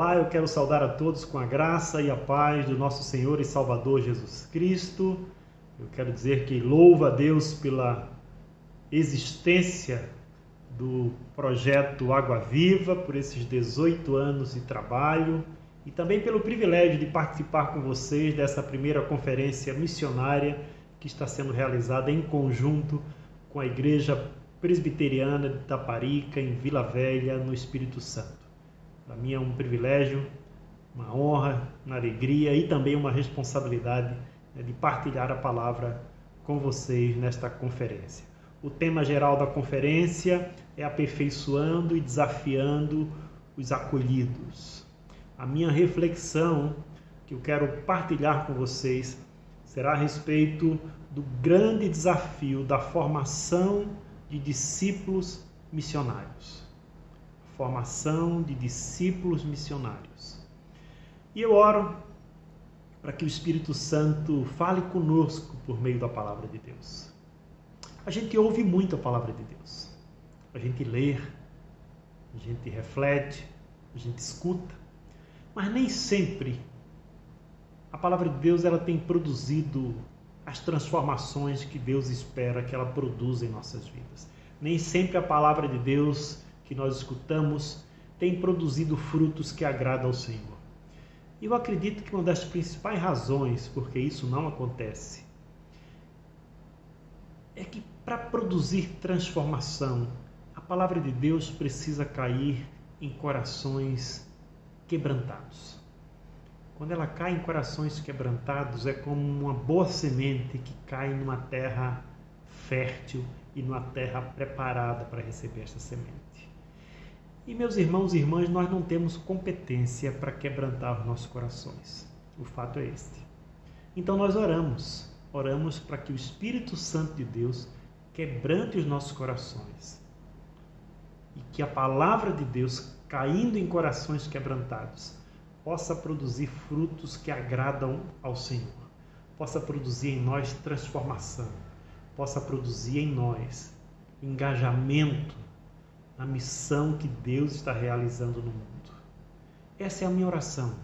Olá, eu quero saudar a todos com a graça e a paz do nosso Senhor e Salvador Jesus Cristo. Eu quero dizer que louvo a Deus pela existência do projeto Água Viva, por esses 18 anos de trabalho e também pelo privilégio de participar com vocês dessa primeira conferência missionária que está sendo realizada em conjunto com a Igreja Presbiteriana de Taparica, em Vila Velha, no Espírito Santo. Para mim é um privilégio, uma honra, uma alegria e também uma responsabilidade de partilhar a palavra com vocês nesta conferência. O tema geral da conferência é aperfeiçoando e desafiando os acolhidos. A minha reflexão que eu quero partilhar com vocês será a respeito do grande desafio da formação de discípulos missionários. Formação de discípulos missionários. E eu oro para que o Espírito Santo fale conosco por meio da palavra de Deus. A gente ouve muito a palavra de Deus. A gente lê, a gente reflete, a gente escuta, mas nem sempre a palavra de Deus ela tem produzido as transformações que Deus espera que ela produza em nossas vidas. Nem sempre a palavra de Deus que nós escutamos tem produzido frutos que agradam ao Senhor. E eu acredito que uma das principais razões por que isso não acontece é que para produzir transformação, a palavra de Deus precisa cair em corações quebrantados. Quando ela cai em corações quebrantados, é como uma boa semente que cai numa terra fértil e numa terra preparada para receber essa semente. E meus irmãos e irmãs, nós não temos competência para quebrantar os nossos corações. O fato é este. Então nós oramos para que o Espírito Santo de Deus quebrante os nossos corações. E que a palavra de Deus, caindo em corações quebrantados, possa produzir frutos que agradam ao Senhor. Possa produzir em nós transformação. Possa produzir em nós engajamento na missão que Deus está realizando no mundo. Essa é a minha oração,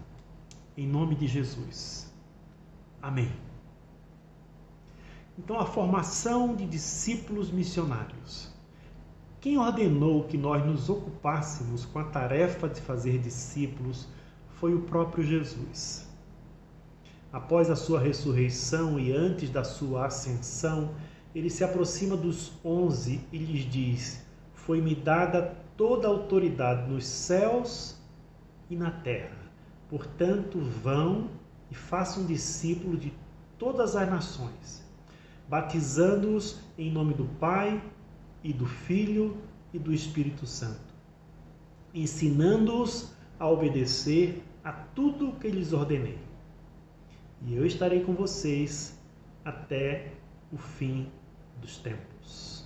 em nome de Jesus. Amém. Então, a formação de discípulos missionários. Quem ordenou que nós nos ocupássemos com a tarefa de fazer discípulos foi o próprio Jesus. Após a sua ressurreição e antes da sua ascensão, ele se aproxima dos 11 e lhes diz: foi-me dada toda a autoridade nos céus e na terra. Portanto, vão e façam discípulos de todas as nações, batizando-os em nome do Pai e do Filho e do Espírito Santo, ensinando-os a obedecer a tudo o que lhes ordenei. E eu estarei com vocês até o fim dos tempos.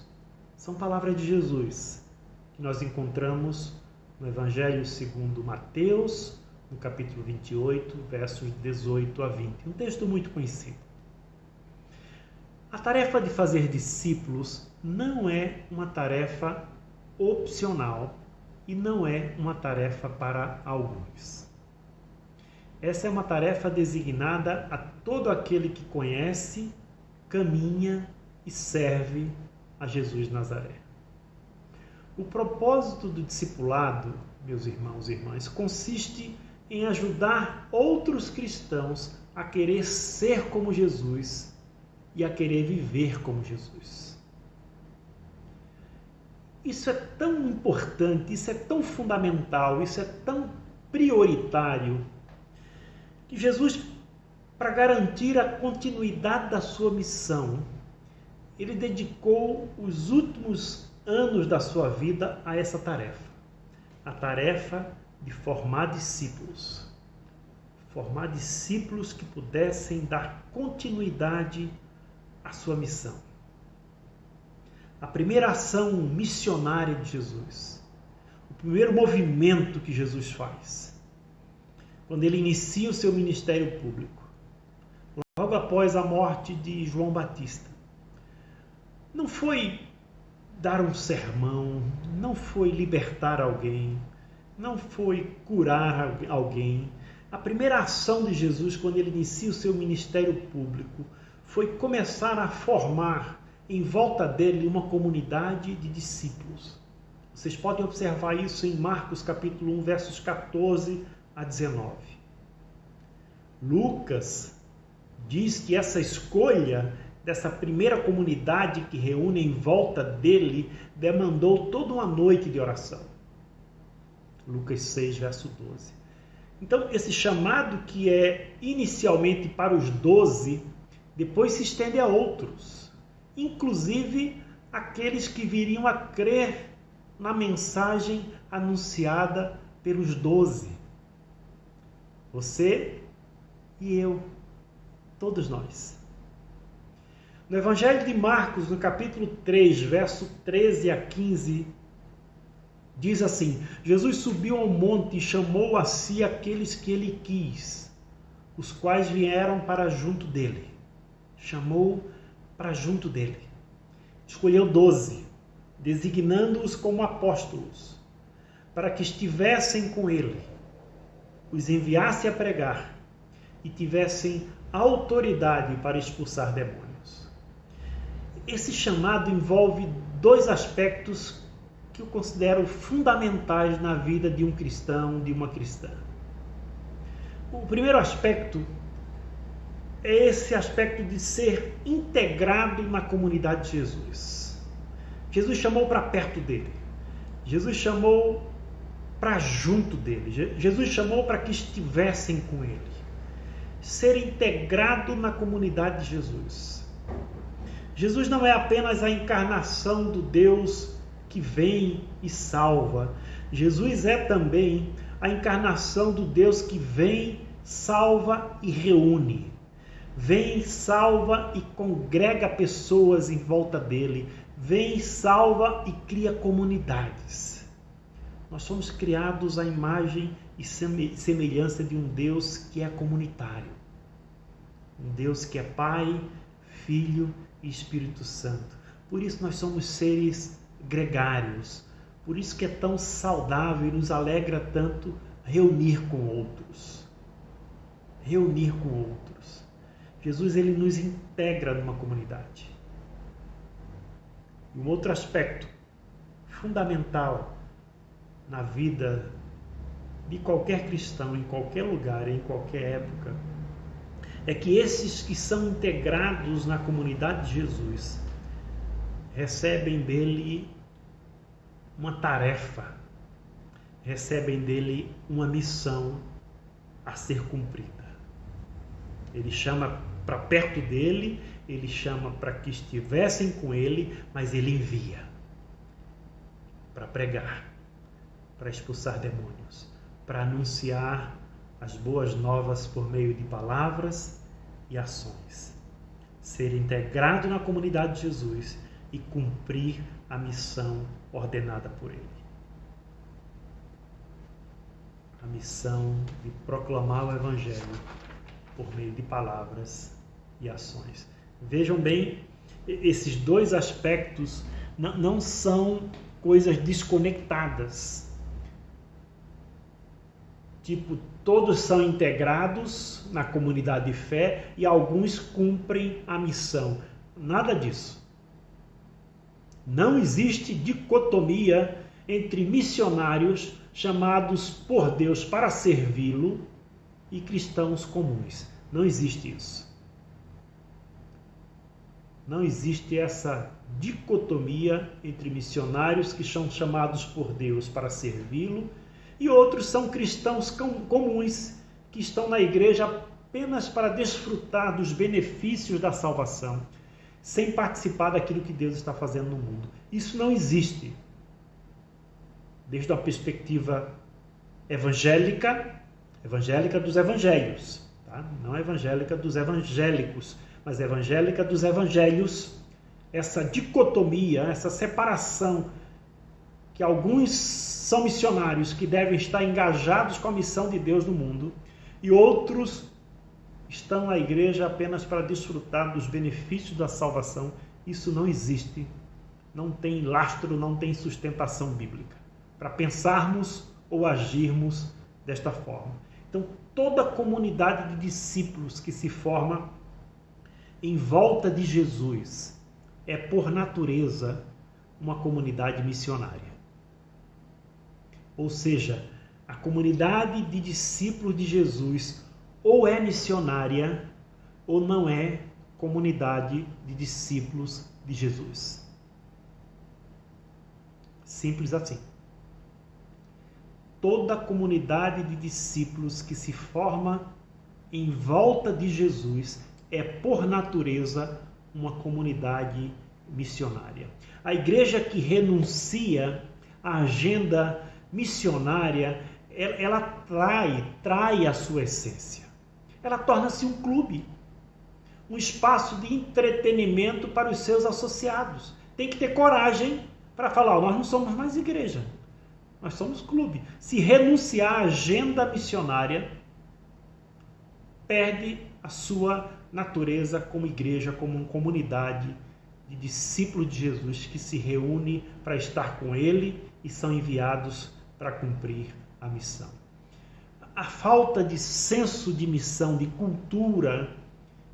São palavras de Jesus que nós encontramos no Evangelho segundo Mateus, no capítulo 28, versos 18 a 20. Um texto muito conhecido. A tarefa de fazer discípulos não é uma tarefa opcional e não é uma tarefa para alguns. Essa é uma tarefa designada a todo aquele que conhece, caminha e serve a Jesus de Nazaré. O propósito do discipulado, meus irmãos e irmãs, consiste em ajudar outros cristãos a querer ser como Jesus e a querer viver como Jesus. Isso é tão importante, isso é tão fundamental, isso é tão prioritário, que Jesus, para garantir a continuidade da sua missão, ele dedicou os últimos anos da sua vida a essa tarefa. A tarefa de formar discípulos. Formar discípulos que pudessem dar continuidade à sua missão. A primeira ação missionária de Jesus. O primeiro movimento que Jesus faz. Quando ele inicia o seu ministério público. Logo após a morte de João Batista. Não foi dar um sermão, não foi libertar alguém, não foi curar alguém. A primeira ação de Jesus, quando ele inicia o seu ministério público, foi começar a formar em volta dele uma comunidade de discípulos. Vocês podem observar isso em Marcos capítulo 1, versos 14 a 19. Lucas diz que essa escolha dessa primeira comunidade que reúne em volta dele demandou toda uma noite de oração. Lucas 6, verso 12. Então, esse chamado que é inicialmente para os 12, depois se estende a outros, inclusive aqueles que viriam a crer na mensagem anunciada pelos 12. Você e eu, todos nós. No Evangelho de Marcos, no capítulo 3, verso 13 a 15, diz assim: Jesus subiu ao monte e chamou a si aqueles que ele quis, os quais vieram para junto dele. Chamou para junto dele. Escolheu 12, designando-os como apóstolos, para que estivessem com ele, os enviasse a pregar e tivessem autoridade para expulsar demônios. Esse chamado envolve dois aspectos que eu considero fundamentais na vida de um cristão, de uma cristã. O primeiro aspecto é esse aspecto de ser integrado na comunidade de Jesus. Jesus chamou para perto dele. Jesus chamou para junto dele. Jesus chamou para que estivessem com ele. Ser integrado na comunidade de Jesus. Jesus não é apenas a encarnação do Deus que vem e salva. Jesus é também a encarnação do Deus que vem, salva e reúne. Vem, salva e congrega pessoas em volta dele. Vem, salva e cria comunidades. Nós somos criados à imagem e semelhança de um Deus que é comunitário. Um Deus que é Pai, Filho e Espírito Santo. Por isso nós somos seres gregários. Por isso que é tão saudável e nos alegra tanto reunir com outros. Reunir com outros. Jesus, ele nos integra numa comunidade. E um outro aspecto fundamental na vida de qualquer cristão, em qualquer lugar, em qualquer época, é que esses que são integrados na comunidade de Jesus recebem dele uma tarefa, recebem dele uma missão a ser cumprida. Ele chama para perto dele, ele chama para que estivessem com ele, mas ele envia para pregar, para expulsar demônios, para anunciar as boas novas por meio de palavras e ações. Ser integrado na comunidade de Jesus e cumprir a missão ordenada por ele. A missão de proclamar o Evangelho por meio de palavras e ações. Vejam bem, esses dois aspectos não são coisas desconectadas. Tipo, todos são integrados na comunidade de fé e alguns cumprem a missão. Nada disso. Não existe dicotomia entre missionários chamados por Deus para servi-lo e cristãos comuns. Não existe isso. Não existe essa dicotomia entre missionários que são chamados por Deus para servi-lo e outros são cristãos comuns que estão na igreja apenas para desfrutar dos benefícios da salvação, sem participar daquilo que Deus está fazendo no mundo. Isso não existe. Desde a perspectiva evangélica dos evangelhos, tá? Não evangélica dos evangélicos, mas evangélica dos evangelhos, essa dicotomia, essa separação, que alguns são missionários que devem estar engajados com a missão de Deus no mundo e outros estão na igreja apenas para desfrutar dos benefícios da salvação. Isso não existe, não tem lastro, não tem sustentação bíblica. Para pensarmos ou agirmos desta forma. Então, toda a comunidade de discípulos que se forma em volta de Jesus é, por natureza, uma comunidade missionária. Ou seja, a comunidade de discípulos de Jesus ou é missionária ou não é comunidade de discípulos de Jesus. Simples assim. Toda a comunidade de discípulos que se forma em volta de Jesus é, por natureza, uma comunidade missionária. A igreja que renuncia à agenda missionária, ela trai a sua essência. Ela torna-se um clube, um espaço de entretenimento para os seus associados. Tem que ter coragem para falar, nós não somos mais igreja, nós somos clube. Se renunciar à agenda missionária, perde a sua natureza como igreja, como uma comunidade de discípulos de Jesus que se reúne para estar com Ele e são enviados para cumprir a missão. A falta de senso de missão, de cultura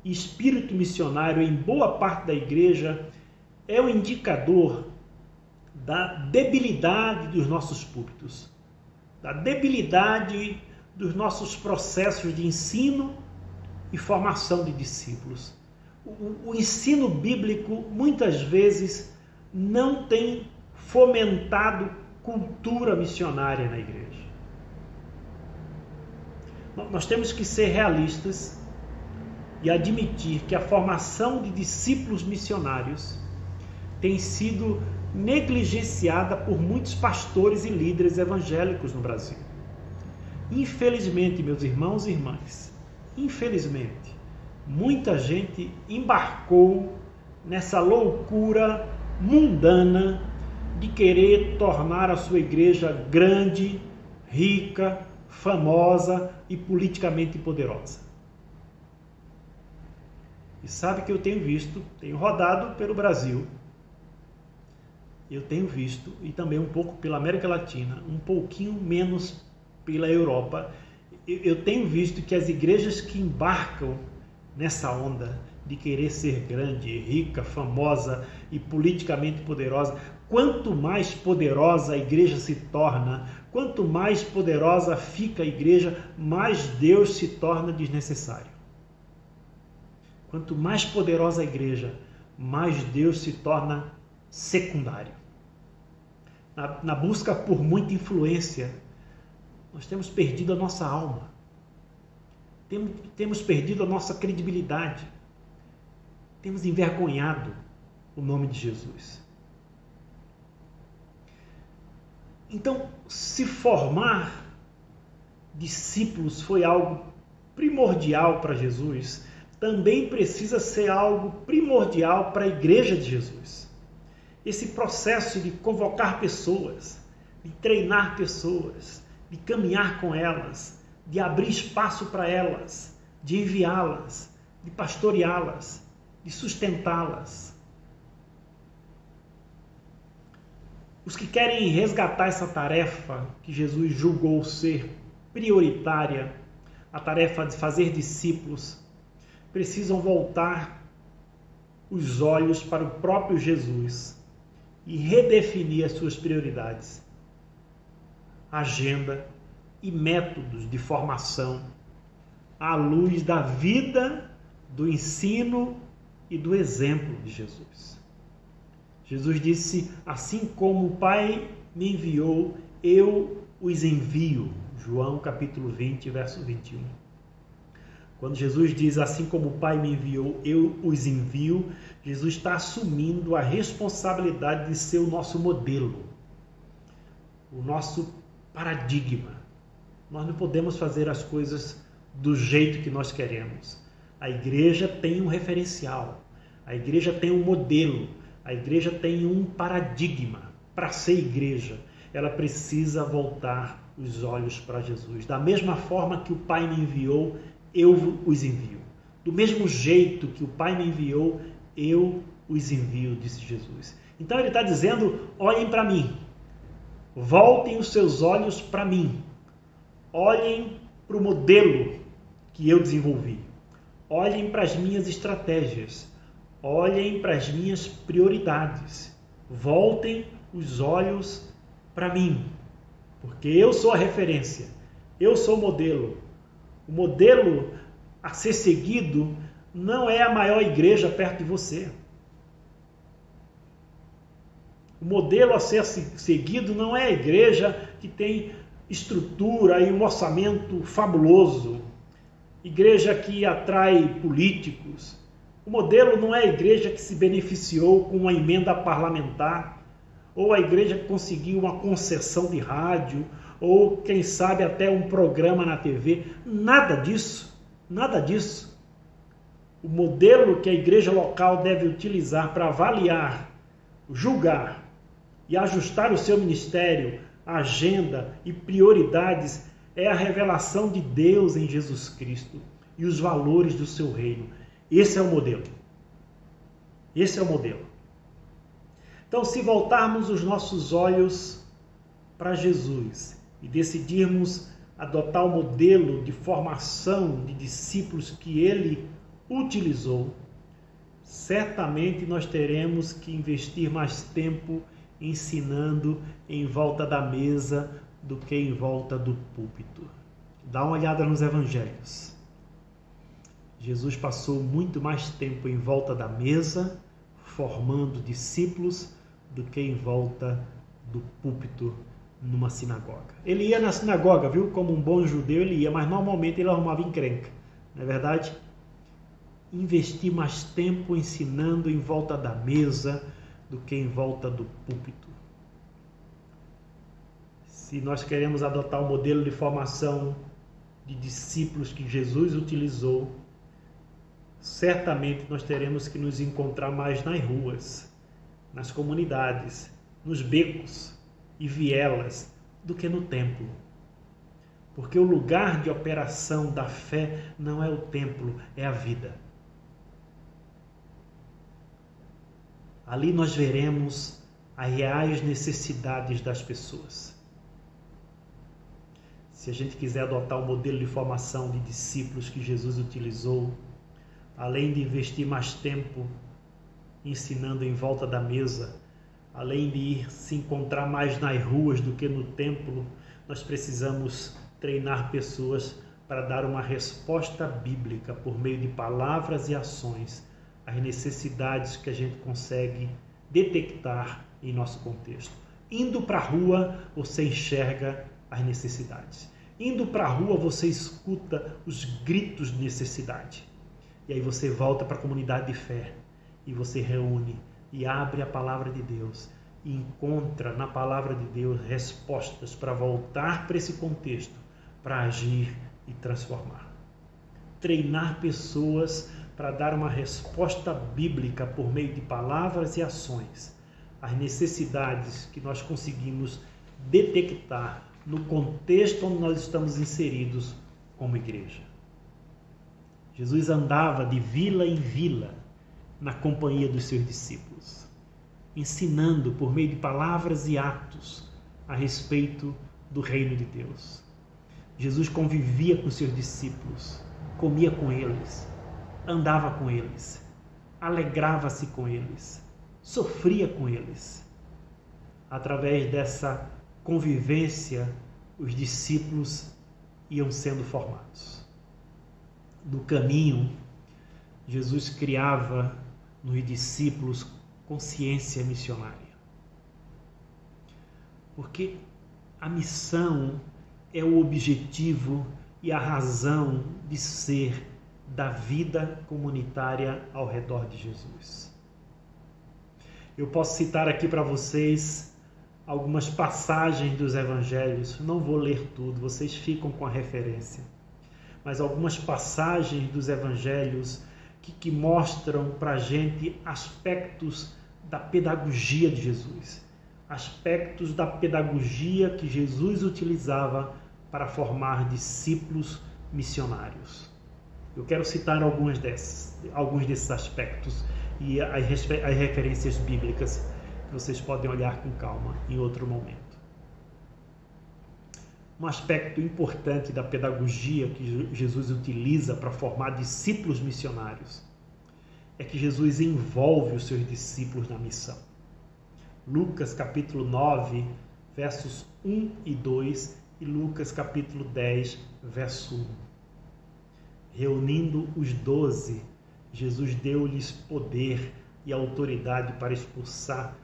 e espírito missionário em boa parte da igreja é o indicador da debilidade dos nossos púlpitos, da debilidade dos nossos processos de ensino e formação de discípulos. O ensino bíblico muitas vezes não tem fomentado cultura missionária na igreja. Nós temos que ser realistas e admitir que a formação de discípulos missionários tem sido negligenciada por muitos pastores e líderes evangélicos no Brasil. Infelizmente, meus irmãos e irmãs, infelizmente, muita gente embarcou nessa loucura mundana de querer tornar a sua igreja grande, rica, famosa e politicamente poderosa. E sabe que eu tenho visto, tenho rodado pelo Brasil, eu tenho visto, e também um pouco pela América Latina, um pouquinho menos pela Europa, eu tenho visto que as igrejas que embarcam nessa onda de querer ser grande, rica, famosa e politicamente poderosa, quanto mais poderosa a igreja se torna, quanto mais poderosa fica a igreja, mais Deus se torna desnecessário. Quanto mais poderosa a igreja, mais Deus se torna secundário. Na busca por muita influência, nós temos perdido a nossa alma. Temos perdido a nossa credibilidade. Temos envergonhado o nome de Jesus. Então, se formar discípulos foi algo primordial para Jesus, também precisa ser algo primordial para a igreja de Jesus. Esse processo de convocar pessoas, de treinar pessoas, de caminhar com elas, de abrir espaço para elas, de enviá-las, de pastoreá-las, de sustentá-las. Os que querem resgatar essa tarefa que Jesus julgou ser prioritária, a tarefa de fazer discípulos, precisam voltar os olhos para o próprio Jesus e redefinir as suas prioridades, agenda e métodos de formação à luz da vida, do ensino e do exemplo de Jesus. Jesus disse, assim como o Pai me enviou, eu os envio. João capítulo 20, verso 21. Quando Jesus diz, assim como o Pai me enviou, eu os envio, Jesus está assumindo a responsabilidade de ser o nosso modelo, o nosso paradigma. Nós não podemos fazer as coisas do jeito que nós queremos. A igreja tem um referencial, a igreja tem um modelo, a igreja tem um paradigma. Para ser igreja, ela precisa voltar os olhos para Jesus. Da mesma forma que o Pai me enviou, eu os envio. Do mesmo jeito que o Pai me enviou, eu os envio, disse Jesus. Então ele está dizendo, olhem para mim. Voltem os seus olhos para mim. Olhem para o modelo que eu desenvolvi. Olhem para as minhas estratégias. Olhem para as minhas prioridades. Voltem os olhos para mim. Porque eu sou a referência. Eu sou o modelo. O modelo a ser seguido não é a maior igreja perto de você. O modelo a ser seguido não é a igreja que tem estrutura e um orçamento fabuloso, igreja que atrai políticos. O modelo não é a igreja que se beneficiou com uma emenda parlamentar, ou a igreja que conseguiu uma concessão de rádio, ou quem sabe até um programa na TV. Nada disso, nada disso. O modelo que a igreja local deve utilizar para avaliar, julgar e ajustar o seu ministério, agenda e prioridades é a revelação de Deus em Jesus Cristo e os valores do seu reino. Esse é o modelo. Esse é o modelo. Então, se voltarmos os nossos olhos para Jesus e decidirmos adotar o modelo de formação de discípulos que ele utilizou, certamente nós teremos que investir mais tempo ensinando em volta da mesa do que em volta do púlpito. Dá uma olhada nos evangelhos. Jesus passou muito mais tempo em volta da mesa, formando discípulos, do que em volta do púlpito numa sinagoga. Ele ia na sinagoga, viu? Como um bom judeu ele ia, mas normalmente ele arrumava encrenca. Não é verdade? Investir mais tempo ensinando em volta da mesa do que em volta do púlpito. Se nós queremos adotar o modelo de formação de discípulos que Jesus utilizou, certamente nós teremos que nos encontrar mais nas ruas, nas comunidades, nos becos e vielas do que no templo. Porque o lugar de operação da fé não é o templo, é a vida. Ali nós veremos as reais necessidades das pessoas. Se a gente quiser adotar o modelo de formação de discípulos que Jesus utilizou, além de investir mais tempo ensinando em volta da mesa, além de ir se encontrar mais nas ruas do que no templo, nós precisamos treinar pessoas para dar uma resposta bíblica por meio de palavras e ações às necessidades que a gente consegue detectar em nosso contexto. Indo para a rua, você enxerga as necessidades. Indo para a rua, você escuta os gritos de necessidade. E aí você volta para a comunidade de fé e você reúne e abre a palavra de Deus e encontra na palavra de Deus respostas para voltar para esse contexto, para agir e transformar. Treinar pessoas para dar uma resposta bíblica por meio de palavras e ações às necessidades que nós conseguimos detectar no contexto onde nós estamos inseridos como igreja. Jesus andava de vila em vila na companhia dos seus discípulos, ensinando por meio de palavras e atos a respeito do reino de Deus. Jesus convivia com seus discípulos, comia com eles, andava com eles, alegrava-se com eles, sofria com eles. Através dessa convivência, os discípulos iam sendo formados. No caminho, Jesus criava nos discípulos consciência missionária. Porque a missão é o objetivo e a razão de ser da vida comunitária ao redor de Jesus. Eu posso citar aqui para vocês algumas passagens dos evangelhos, não vou ler tudo, vocês ficam com a referência, mas algumas passagens dos evangelhos que mostram para a gente aspectos da pedagogia de Jesus, aspectos da pedagogia que Jesus utilizava para formar discípulos missionários. Eu quero citar alguns desses aspectos e as referências bíblicas que vocês podem olhar com calma em outro momento. Um aspecto importante da pedagogia que Jesus utiliza para formar discípulos missionários é que Jesus envolve os seus discípulos na missão. Lucas capítulo 9, versos 1 e 2 e Lucas capítulo 10, verso 1. Reunindo os 12, Jesus deu-lhes poder e autoridade para expulsar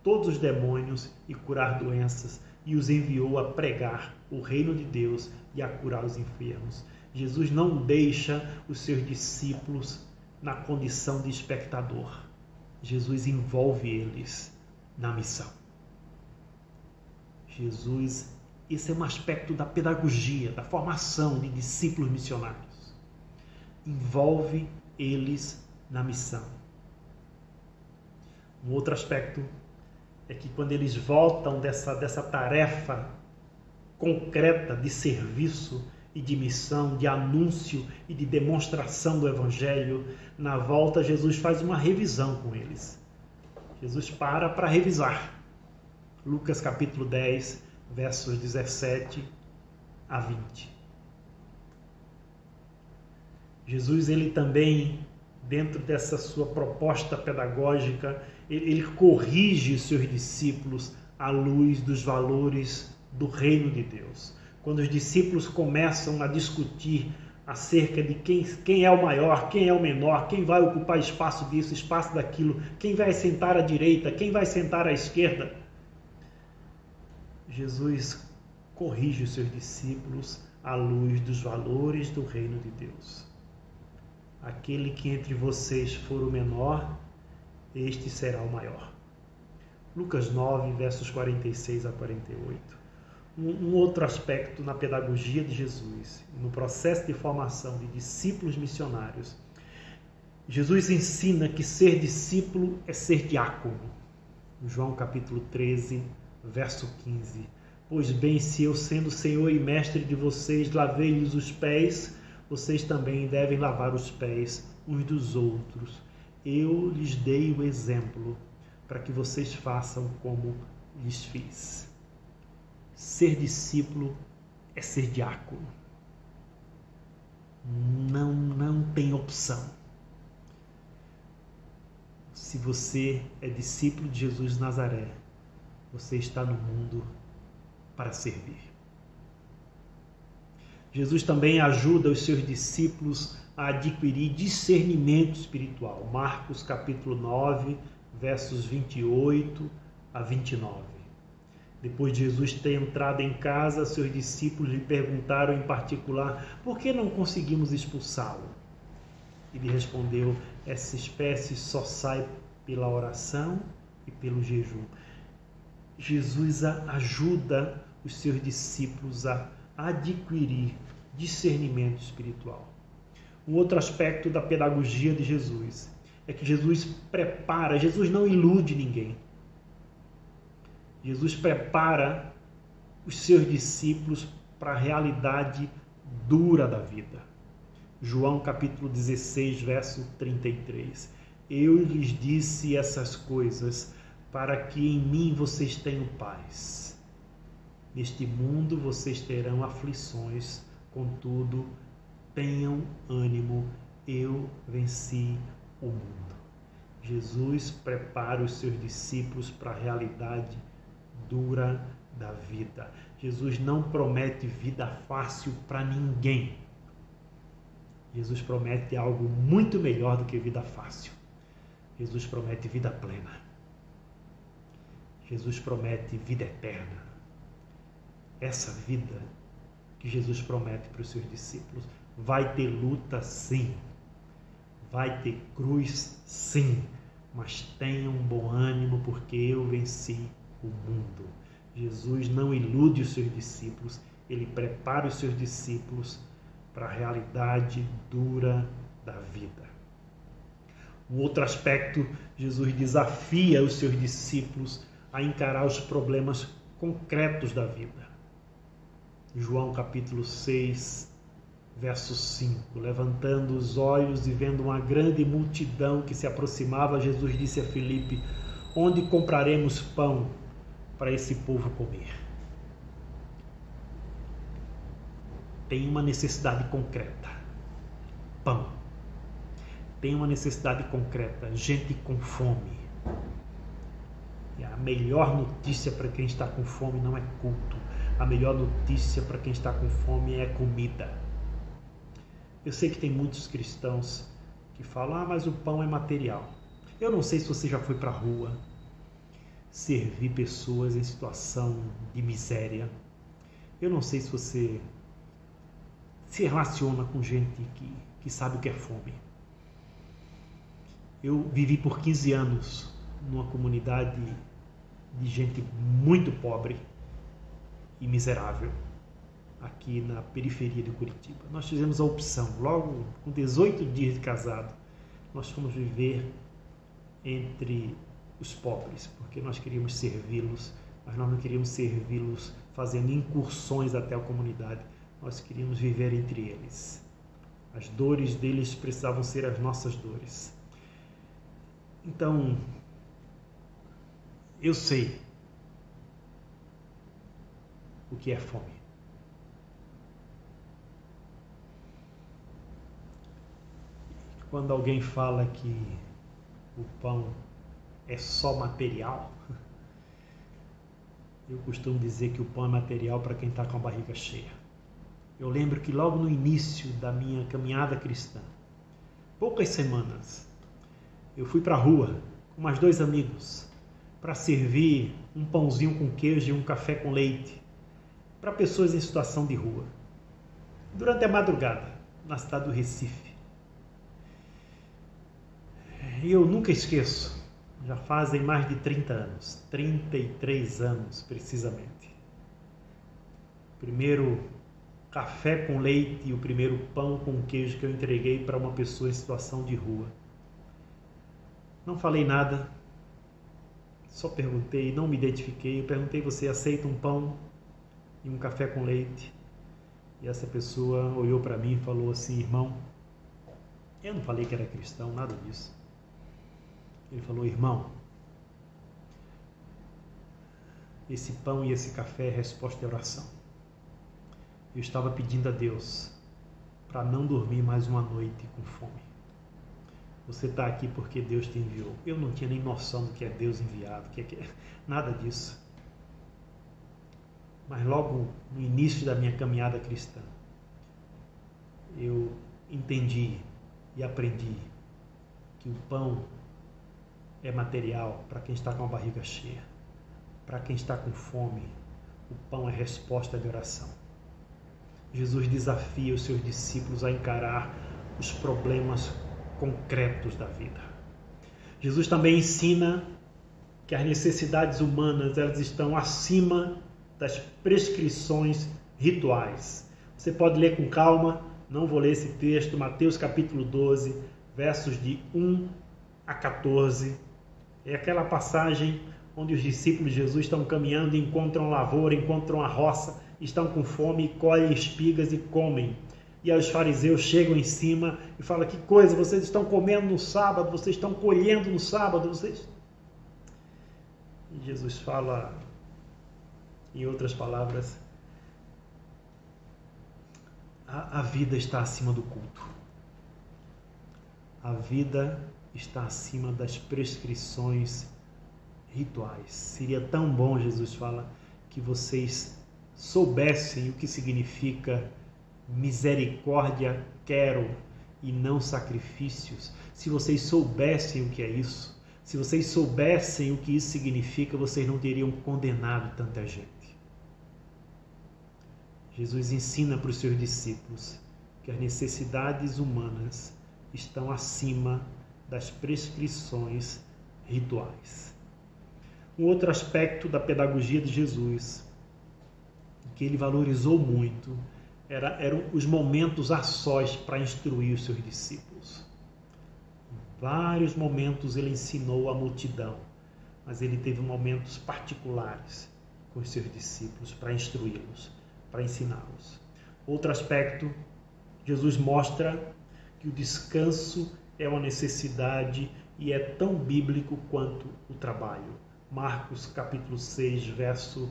todos os demônios e curar doenças, e os enviou a pregar o reino de Deus e a curar os enfermos. Jesus não deixa os seus discípulos na condição de espectador. Jesus envolve eles na missão. Jesus, esse é um aspecto da pedagogia, da formação de discípulos missionários. Envolve eles na missão. Um outro aspecto é que quando eles voltam dessa tarefa concreta de serviço e de missão, de anúncio e de demonstração do Evangelho, na volta Jesus faz uma revisão com eles. Jesus para revisar. Lucas capítulo 10, versos 17 a 20. Jesus, ele também, dentro dessa sua proposta pedagógica, ele corrige os seus discípulos à luz dos valores do reino de Deus. Quando os discípulos começam a discutir acerca de quem é o maior, quem é o menor, quem vai ocupar espaço disso, espaço daquilo, quem vai sentar à direita, quem vai sentar à esquerda, Jesus corrige os seus discípulos à luz dos valores do reino de Deus. Aquele que entre vocês for o menor, este será o maior. Lucas 9, versos 46 a 48. Um outro aspecto na pedagogia de Jesus, no processo de formação de discípulos missionários, Jesus ensina que ser discípulo é ser diácono. João capítulo 13, verso 15. Pois bem, se eu, sendo Senhor e Mestre de vocês, lavei-lhes os pés, vocês também devem lavar os pés uns dos outros. Eu lhes dei o exemplo para que vocês façam como lhes fiz. Ser discípulo é ser diácono. Não tem opção. Se você é discípulo de Jesus de Nazaré, você está no mundo para servir. Jesus também ajuda os seus discípulos a adquirir discernimento espiritual. Marcos capítulo 9, versos 28 a 29. Depois de Jesus ter entrado em casa, seus discípulos lhe perguntaram em particular: por que não conseguimos expulsá-lo? Ele respondeu: essa espécie só sai pela oração e pelo jejum. Jesus ajuda os seus discípulos a adquirir discernimento espiritual. Um outro aspecto da pedagogia de Jesus é que Jesus prepara, Jesus não ilude ninguém. Jesus prepara os seus discípulos para a realidade dura da vida. João capítulo 16, verso 33. Eu lhes disse essas coisas para que em mim vocês tenham paz. Neste mundo vocês terão aflições, contudo, tenham ânimo, eu venci o mundo. Jesus prepara os seus discípulos para a realidade dura da vida. Jesus não promete vida fácil para ninguém. Jesus promete algo muito melhor do que vida fácil. Jesus promete vida plena. Jesus promete vida eterna. Essa vida que Jesus promete para os seus discípulos vai ter luta, sim. Vai ter cruz, sim. Mas tenham bom ânimo, porque eu venci o mundo. Jesus não ilude os seus discípulos, ele prepara os seus discípulos para a realidade dura da vida. Um outro aspecto, Jesus desafia os seus discípulos a encarar os problemas concretos da vida. João capítulo 6, verso 5. Levantando os olhos e vendo uma grande multidão que se aproximava, Jesus disse a Filipe: onde compraremos pão para esse povo comer? tem uma necessidade concreta: pão. Tem uma necessidade concreta: gente com fome. E a melhor notícia para quem está com fome não é culto. A melhor notícia para quem está com fome é comida. Eu sei que tem muitos cristãos que falam: mas o pão é material. Eu não sei se você já foi para a rua servir pessoas em situação de miséria. Eu não sei se você se relaciona com gente que sabe o que é fome. Eu vivi por 15 anos numa comunidade de gente muito pobre e miserável, aqui na periferia de Curitiba. Nós fizemos a opção, logo com 18 dias de casado, nós fomos viver entre os pobres, porque nós queríamos servi-los, mas nós não queríamos servi-los fazendo incursões até a comunidade, nós queríamos viver entre eles. As dores deles precisavam ser as nossas dores. Então, eu sei o que é fome. Quando alguém fala que o pão é só material, eu costumo dizer que o pão é material para quem está com a barriga cheia. Eu lembro que logo no início da minha caminhada cristã, poucas semanas, eu fui para a rua com mais 2 amigos para servir um pãozinho com queijo e um café com leite para pessoas em situação de rua, durante a madrugada, na cidade do Recife. E eu nunca esqueço, já fazem mais de 30 anos, 33 anos precisamente. O primeiro café com leite e o primeiro pão com queijo que eu entreguei para uma pessoa em situação de rua. Não falei nada, só perguntei, não me identifiquei. Eu perguntei: você aceita um pão e um café com leite? E essa pessoa olhou para mim e falou assim: irmão, eu não falei que era cristão, nada disso. Ele falou: irmão, esse pão e esse café é resposta de oração. Eu estava pedindo a Deus para não dormir mais uma noite com fome. Você está aqui porque Deus te enviou. Eu não tinha nem noção do que é Deus enviado, nada disso. Mas logo no início da minha caminhada cristã, eu entendi e aprendi que o pão é material para quem está com a barriga cheia. Para quem está com fome, o pão é resposta de oração. Jesus desafia os seus discípulos a encarar os problemas concretos da vida. Jesus também ensina que as necessidades humanas, elas estão acima das prescrições rituais. Você pode ler com calma, não vou ler esse texto, Mateus capítulo 12, versos de 1 a 14. É aquela passagem onde os discípulos de Jesus estão caminhando, encontram lavoura, encontram a roça, estão com fome, colhem espigas e comem. E aí os fariseus chegam em cima e falam: que coisa, vocês estão comendo no sábado, vocês estão colhendo no sábado, vocês... E Jesus fala, em outras palavras, a vida está acima do culto. A vida está acima das prescrições rituais. Seria tão bom, Jesus fala, que vocês soubessem o que significa misericórdia quero e não sacrifícios. Se vocês soubessem o que é isso, se vocês soubessem o que isso significa, vocês não teriam condenado tanta gente. Jesus ensina para os seus discípulos que as necessidades humanas estão acima das prescrições rituais. Um outro aspecto da pedagogia de Jesus, que ele valorizou muito, eram os momentos a sós para instruir os seus discípulos. Em vários momentos ele ensinou a multidão, mas ele teve momentos particulares com os seus discípulos para instruí-los, para ensiná-los. Outro aspecto, Jesus mostra que o descanso é uma necessidade e é tão bíblico quanto o trabalho. Marcos capítulo 6, verso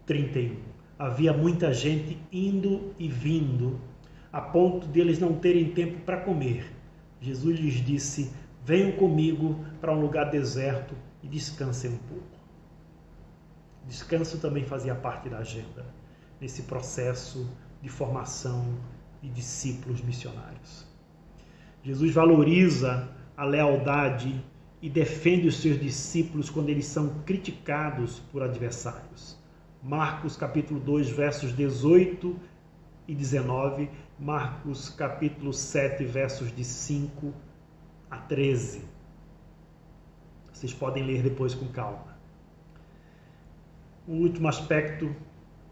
31. havia muita gente indo e vindo, a ponto de eles não terem tempo para comer. Jesus lhes disse: venham comigo para um lugar deserto e descansem um pouco. Descanso também fazia parte da agenda, nesse processo de formação de discípulos missionários. Jesus valoriza a lealdade e defende os seus discípulos quando eles são criticados por adversários. Marcos capítulo 2, versos 18 e 19, Marcos capítulo 7, versos de 5 a 13. Vocês podem ler depois com calma. O último aspecto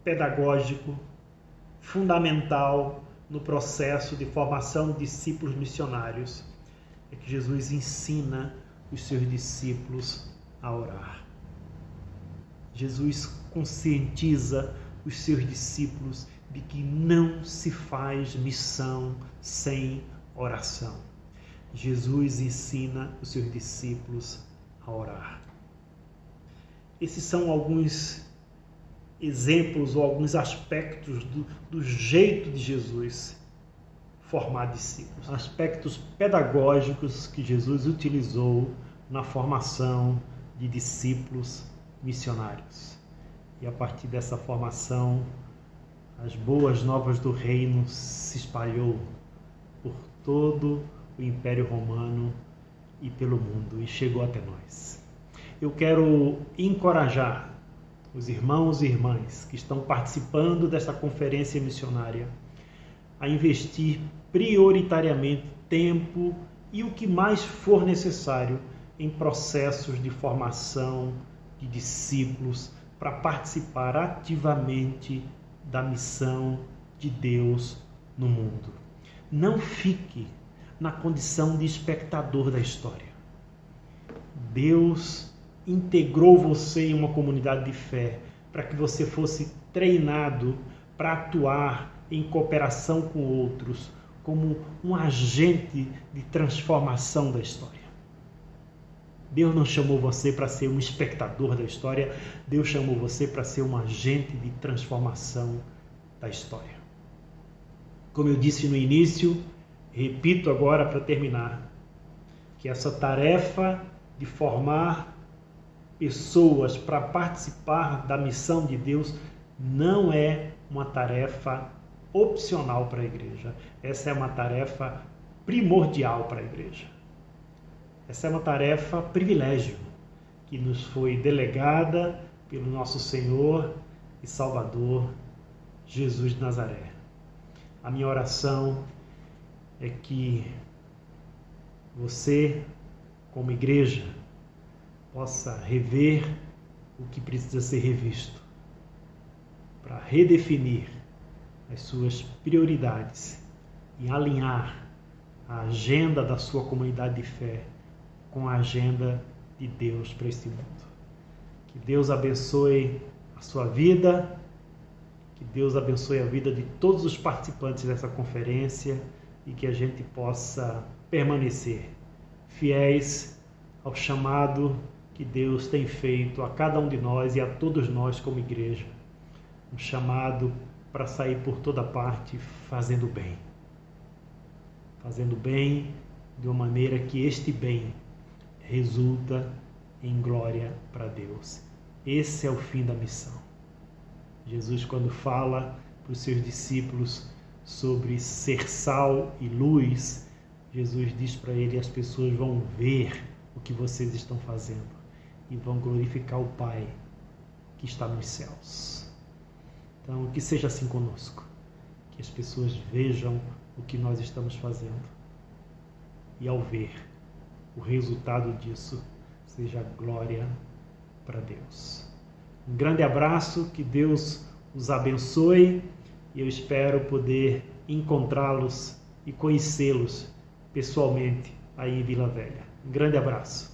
pedagógico, fundamental no processo de formação de discípulos missionários, é que Jesus ensina os seus discípulos a orar. Jesus conscientiza os seus discípulos de que não se faz missão sem oração. Jesus ensina os seus discípulos a orar. Esses são alguns exemplos ou alguns aspectos do jeito de Jesus formar discípulos. Aspectos pedagógicos que Jesus utilizou na formação de discípulos missionários. E a partir dessa formação, as boas novas do reino se espalhou por todo o Império Romano e pelo mundo e chegou até nós. Eu quero encorajar os irmãos e irmãs que estão participando desta conferência missionária a investir prioritariamente tempo e o que mais for necessário em processos de formação de discípulos para participar ativamente da missão de Deus no mundo. Não fique na condição de espectador da história. Deus integrou você em uma comunidade de fé para que você fosse treinado para atuar em cooperação com outros como um agente de transformação da história. Deus não chamou você para ser um espectador da história, Deus chamou você para ser um agente de transformação da história. Como eu disse no início, repito agora para terminar, que essa tarefa de formar pessoas para participar da missão de Deus não é uma tarefa opcional para a igreja. Essa é uma tarefa primordial para a igreja. Essa é uma tarefa privilégio que nos foi delegada pelo nosso Senhor e Salvador Jesus de Nazaré. A minha oração é que você, como igreja, possa rever o que precisa ser revisto, para redefinir as suas prioridades e alinhar a agenda da sua comunidade de fé com a agenda de Deus para este mundo. Que Deus abençoe a sua vida, que Deus abençoe a vida de todos os participantes dessa conferência e que a gente possa permanecer fiéis ao chamado que Deus tem feito a cada um de nós e a todos nós como igreja. Um chamado para sair por toda parte fazendo bem. Fazendo bem de uma maneira que este bem resulta em glória para Deus. Esse é o fim da missão. Jesus, quando fala para os seus discípulos sobre ser sal e luz, Jesus diz para ele: as pessoas vão ver o que vocês estão fazendo e vão glorificar o Pai que está nos céus. Então, que seja assim conosco, que as pessoas vejam o que nós estamos fazendo e, ao ver o resultado disso, seja glória para Deus. Um grande abraço, que Deus os abençoe e eu espero poder encontrá-los e conhecê-los pessoalmente aí em Vila Velha. Um grande abraço.